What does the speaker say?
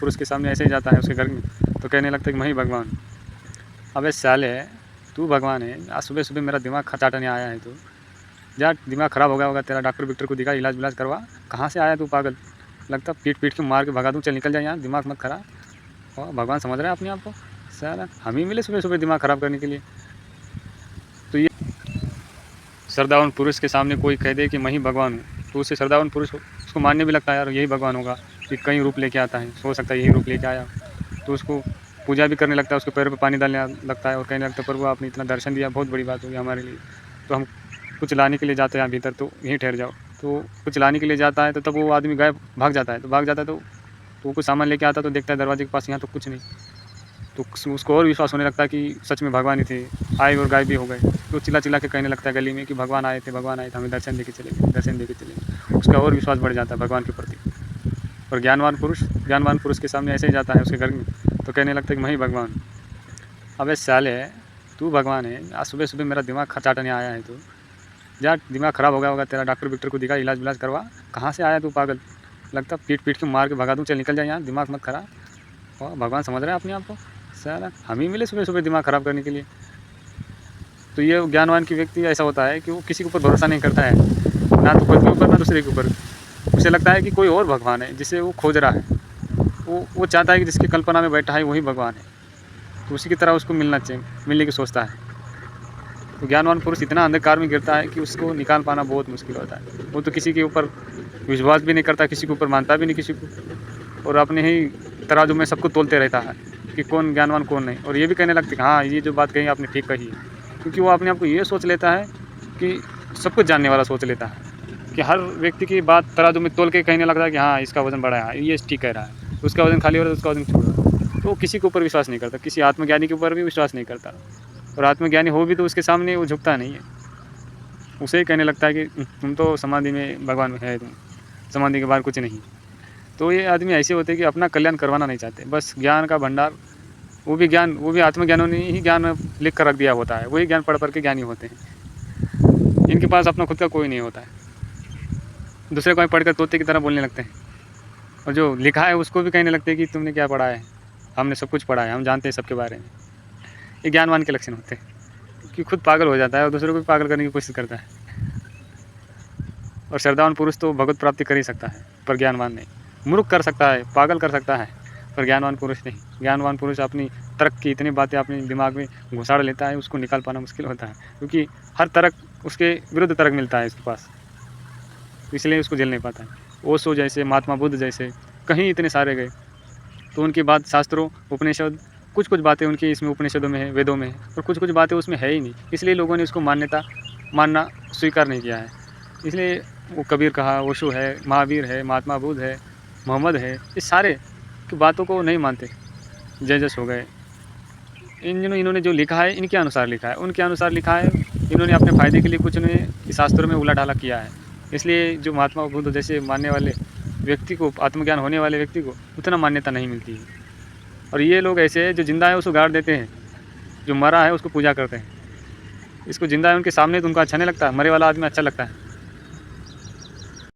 पुरुष के सामने ऐसे ही जाता है उसके घर में, तो कहने लगता है कि मैं ही भगवान हूँ। अबे साले, तू भगवान है? आज सुबह सुबह मेरा दिमाग चाटने आया है तू। जा, दिमाग ख़राब हो गया होगा तेरा, डॉक्टर विक्टर को दिखा, इलाज विलाज करवा। कहाँ से आया तू पागल? लगता पीट पीट के मार के भगा दूँ, चल निकल जाए यहाँ, दिमाग मत खराब। और भगवान समझ रहे हैं अपने आप को? साला हम ही मिले सुबह सुबह दिमाग ख़राब करने के लिए। तो ये श्रद्धावान पुरुष के सामने कोई कह दे कि मैं ही भगवान हूँ, तो उसे श्रद्धावान पुरुष उसको मानने भी लगता है यार यही भगवान होगा, कि कई रूप लेके आता है, हो सकता है यही रूप लेके आया। तो उसको पूजा भी करने लगता है, उसके पैरों पे पानी डालने लगता है और कहने लगता है प्रभु आपने इतना दर्शन दिया, बहुत बड़ी बात हो गई हमारे लिए। तो हम कुछ लाने के लिए जाते हैं यहाँ भीतर, तो यहीं ठहर जाओ। तो कुछ लाने के लिए जाता है तो तब वो आदमी गायब भाग जाता है, तो भाग जाता है तो कुछ सामान लेके आता है, तो देखता है दरवाजे के पास यहाँ तो कुछ नहीं। तो उसको और विश्वास होने लगता है कि सच में भगवान ही थे, आए और गायब भी हो गए। तो चिल्ला चिल्ला के कहने लगता है गली में कि भगवान आए थे, भगवान आए थे, हमें दर्शन देके चले गए, दर्शन देके चले गए। उसका और विश्वास बढ़ जाता है भगवान के प्रति। और ज्ञानवान पुरुष के सामने ऐसे ही जाता है उसके घर में, तो कहने लगता है कि मैं ही भगवान हूँ। अबे साले, तू भगवान है? आज सुबह सुबह मेरा दिमाग चाटने आया है तू। जा, दिमाग ख़राब हो गया होगा तेरा, डॉक्टर विक्टर को दिखा, इलाज विलाज करवा। कहाँ से आया तू पागल? लगता पीट पीट के मार के भगा दूँ, चल निकल जाए यहाँ, दिमाग मत खराब। और भगवान समझ रहे हैं अपने आप को? साला हम ही मिले सुबह सुबह दिमाग ख़राब करने के लिए। तो ये ज्ञानवान की व्यक्ति ऐसा होता है कि वो किसी के ऊपर भरोसा नहीं करता है, ना तो खुद के ऊपर ना दूसरे के ऊपर। उसे लगता है कि कोई और भगवान है जिसे वो खोज रहा है, वो चाहता है कि जिसकी कल्पना में बैठा है वही भगवान है, तो उसी की तरह उसको मिलने की सोचता है। तो ज्ञानवान पुरुष इतना अंधकार में गिरता है कि उसको निकाल पाना बहुत मुश्किल होता है। वो तो किसी के ऊपर विश्वास भी नहीं करता, किसी के ऊपर मानता भी नहीं किसी को, और अपने ही तराजू में सबको तोलते रहता है कि कौन ज्ञानवान कौन नहीं। और ये भी कहने लगते हैं हाँ ये जो बात कही आपने ठीक कही है, क्योंकि वो अपने आप को ये सोच लेता है कि सब कुछ जानने वाला सोच लेता है, कि हर व्यक्ति की बात तराजू में तोल के कहने लगता है कि हाँ इसका वजन बड़ा है, ये ठीक कह रहा है, उसका वजन खाली हो रहा है, उसका वजन छोड़ रहा है। तो वो किसी के ऊपर विश्वास नहीं करता, किसी आत्मज्ञानी के ऊपर भी विश्वास नहीं करता। और आत्मज्ञानी हो भी तो उसके सामने वो झुकता नहीं है, उसे ही कहने लगता है कि तुम तो समाधि में भगवान में है, तुम समाधि के बाहर कुछ नहीं। तो ये आदमी ऐसे होते हैं कि अपना कल्याण करवाना नहीं चाहते, बस ज्ञान का भंडार, वो भी आत्मज्ञानों ने ही ज्ञान लिख कर रख दिया होता है, वही ज्ञान पढ़ के ज्ञानी होते हैं। इनके पास अपना खुद का कोई नहीं होता है, दूसरे को पढ़कर तोते की तरह बोलने लगते हैं, और जो लिखा है उसको भी कहने लगते हैं कि तुमने क्या पढ़ा है, हमने सब कुछ पढ़ा है, हम जानते हैं सबके बारे में। ये ज्ञानवान के लक्षण होते हैं कि खुद पागल हो जाता है और दूसरों को भी पागल करने की कोशिश करता है। और श्रद्धावान पुरुष तो भगवत प्राप्ति कर ही सकता है, पर ज्ञानवान नहीं। मूर्ख कर सकता है, पागल कर सकता है, पर ज्ञानवान पुरुष नहीं। ज्ञानवान पुरुष अपनी तर्क की इतनी बातें अपने दिमाग में घुसाड़ लेता है, उसको निकाल पाना मुश्किल होता है, क्योंकि हर तर्क उसके विरुद्ध तर्क मिलता है इसके पास, इसलिए उसको झेल नहीं पाता है। ओशो जैसे, महात्मा बुद्ध जैसे कहीं इतने सारे गए, तो उनकी बात शास्त्रों, उपनिषद, कुछ कुछ बातें उनकी इसमें उपनिषदों में है, वेदों में है, और कुछ कुछ बातें उसमें है ही नहीं, इसलिए लोगों ने उसको मानना स्वीकार नहीं किया है। इसलिए वो कबीर कहा, ओशो है, महावीर है, महात्मा बुद्ध है, मोहम्मद है, इस सारे की बातों को नहीं मानते। जस हो गए, इन्होंने जो लिखा है इनके अनुसार लिखा है, उनके अनुसार लिखा है, इन्होंने अपने फ़ायदे के लिए कुछ ने शास्त्रों में उला ढाला किया है। इसलिए जो महात्मा बुद्ध जैसे मानने वाले व्यक्ति को, आत्मज्ञान होने वाले व्यक्ति को उतना मान्यता नहीं मिलती है। और ये लोग ऐसे हैं जो जिंदा है उसको गाड़ देते हैं, जो मरा है उसको पूजा करते हैं। इसको जिंदा है उनके सामने तो उनको अच्छा नहीं लगता, मरे वाला आदमी अच्छा लगता है।